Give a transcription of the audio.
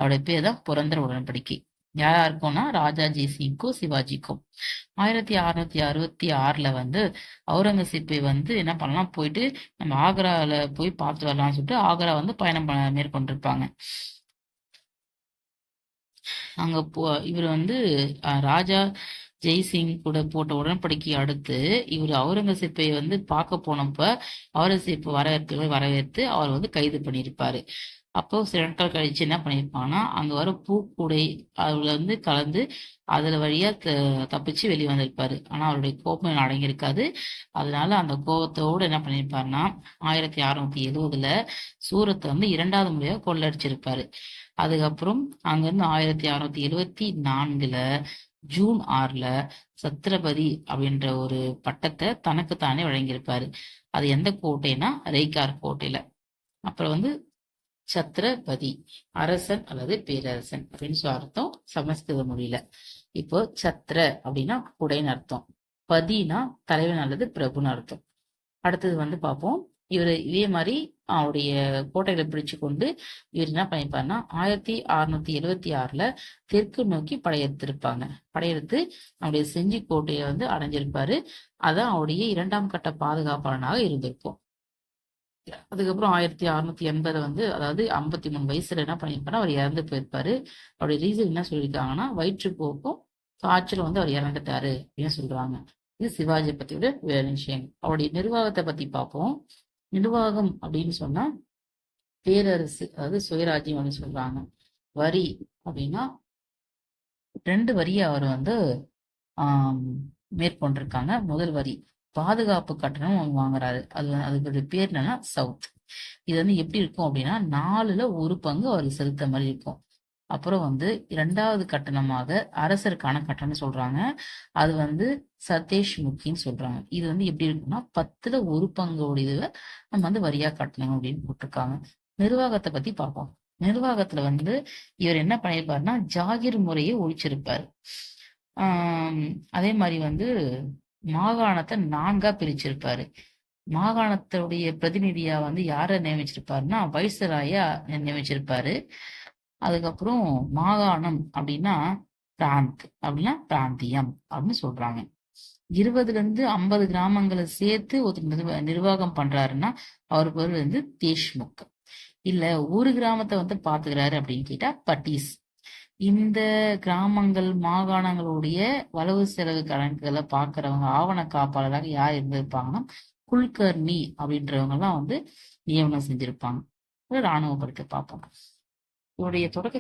அவருடைய பேர் தான் புரந்தர் உடன்படிக்கை. யாரா இருக்கும்னா ராஜா ஜெய்சிங்க்கும் சிவாஜிக்கும். 1666 வந்து அவுரங்கசீப்பை வந்து என்ன பண்ணலாம், போயிட்டு நம்ம ஆக்ரால போய் பார்த்து வரலாம்னு சொல்லிட்டு ஆக்ரா வந்து பயணம் மேற்கொண்டிருப்பாங்க. அங்க இவர் வந்து ராஜா ஜெய்சிங் கூட போட்ட உடன்படிக்கை அடுத்து இவர் அவுரங்கசீப்பை வந்து பார்க்க போனப்ப அவுரங்கசீப் வரவேற்று அவர் வந்து கைது பண்ணியிருப்பாரு. அப்போ சில நாட்கள் கழிச்சு என்ன பண்ணியிருப்பாங்கன்னா, அங்க வர பூக்கூடை அதுல வந்து கலந்து அதுல வழியா தப்பிச்சு வெளியே வந்திருப்பாரு. ஆனா அவருடைய கோபம் அடங்கியிருக்காது. அதனால அந்த கோபத்தோடு என்ன பண்ணியிருப்பாருன்னா 1670 சூரத்தை வந்து 2வது முறையா கொள்ளடிச்சிருப்பாரு. அதுக்கப்புறம் அங்கிருந்து 1674 ஜூன் 6 சத்ரபதி அப்படின்ற ஒரு பட்டத்தை தனக்குத்தானே வழங்கியிருப்பாரு. அது எந்த கோட்டைனா ரெய்கார் கோட்டையில. அப்புறம் வந்து சத்ரபதி அரசன் அல்லது பேரரசன் அப்படின்னு சொல்ல அர்த்தம் சமஸ்கிருத மொழியில. இப்போ சத்ர அப்படின்னா குடைன்னு அர்த்தம், பதினா தலைவன் அல்லது பிரபுன்னு அர்த்தம். அடுத்தது வந்து பார்ப்போம். இவர் இதே மாதிரி அவருடைய கோட்டைகளை பிடிச்சு கொண்டு இவர் என்ன பண்ணிருப்பாருன்னா 1676 தெற்கு நோக்கி படையெடுத்து அவருடைய செஞ்சி கோட்டையை வந்து அடைஞ்சிருப்பாரு. அதான் அவருடைய 2ஆம் கட்ட பாதுகாப்பாளனாக இருந்திருக்கும். அதுக்கப்புறம் 1680 வந்து அதாவது 53 வயசுல என்ன பண்ணிருப்பாரு, அவர் இறந்து போயிருப்பாரு. அவருடைய ரீசன் என்ன சொல்லியிருக்காங்கன்னா வயிற்றுப்போக்கும் காய்ச்சல் வந்து அவர் இறந்துட்டாரு அப்படின்னு சொல்றாங்க. இது சிவாஜியை பத்தியோட வேற விஷயம். அவருடைய நிர்வாகத்தை பத்தி பார்ப்போம். நிர்வாகம் அப்படின்னு சொன்னா பேரரசு அதாவது சுயராஜ்யம் அப்படின்னு சொல்றாங்க. வரி அப்படின்னா 2 வரியை அவர் வந்து ஆஹ் மேற்கொண்டிருக்காங்க. முதல் வரி பாதுகாப்பு கட்டணம் வாங்குறாரு. அதுக்கு பேர் என்னன்னா சவுத். இது வந்து எப்படி இருக்கும் அப்படின்னா 4ல் 1 பங்கு அவர் செலுத்த மாதிரி இருக்கும். அப்புறம் வந்து 2வது கட்டணமாக அரசருக்கான கட்டணம் சொல்றாங்க. அது வந்து சதேஷ் முக்கின்னு சொல்றாங்க. இது வந்து எப்படி இருக்குன்னா 10ல் 1 பங்குடைய நம்ம வந்து வரியா கட்டணும் அப்படின்னு போட்டிருக்காங்க. நிர்வாகத்தை பத்தி பார்ப்போம். நிர்வாகத்துல வந்து இவர் என்ன பண்ணிருப்பாருன்னா ஜாகிர் முறையை ஒழிச்சிருப்பாரு. அதே மாதிரி வந்து மாகாணத்தை 4ஆ பிரிச்சிருப்பாரு. மாகாணத்துடைய பிரதிநிதியா வந்து யாரை நியமிச்சிருப்பாருன்னா வைஸ்ராயா நியமிச்சிருப்பாரு. அதுக்கப்புறம் மாகாணம் அப்படின்னா பிராந்தியம் அப்படின்னு சொல்றாங்க. 20-50 கிராமங்களை சேர்த்து ஒரு நிர்வாகம் பண்றாருன்னா அவர் பேர் வந்து தேஷ்முக். இல்ல ஒரு கிராமத்தை வந்து பாத்துக்கிறாரு அப்படின்னு கேட்டா பட்டீஸ். இந்த கிராமங்கள் மாகாணங்களுடைய வரவு செலவு கணக்குகளை பாக்குறவங்க ஆவண காப்பாளராக யார் இருந்திருப்பாங்கன்னா குல்கர்னி அப்படின்றவங்க எல்லாம் வந்து நியமனம் செஞ்சிருப்பாங்க. ராணுவப்படுத்த பார்ப்போம். இவருடைய தொடக்க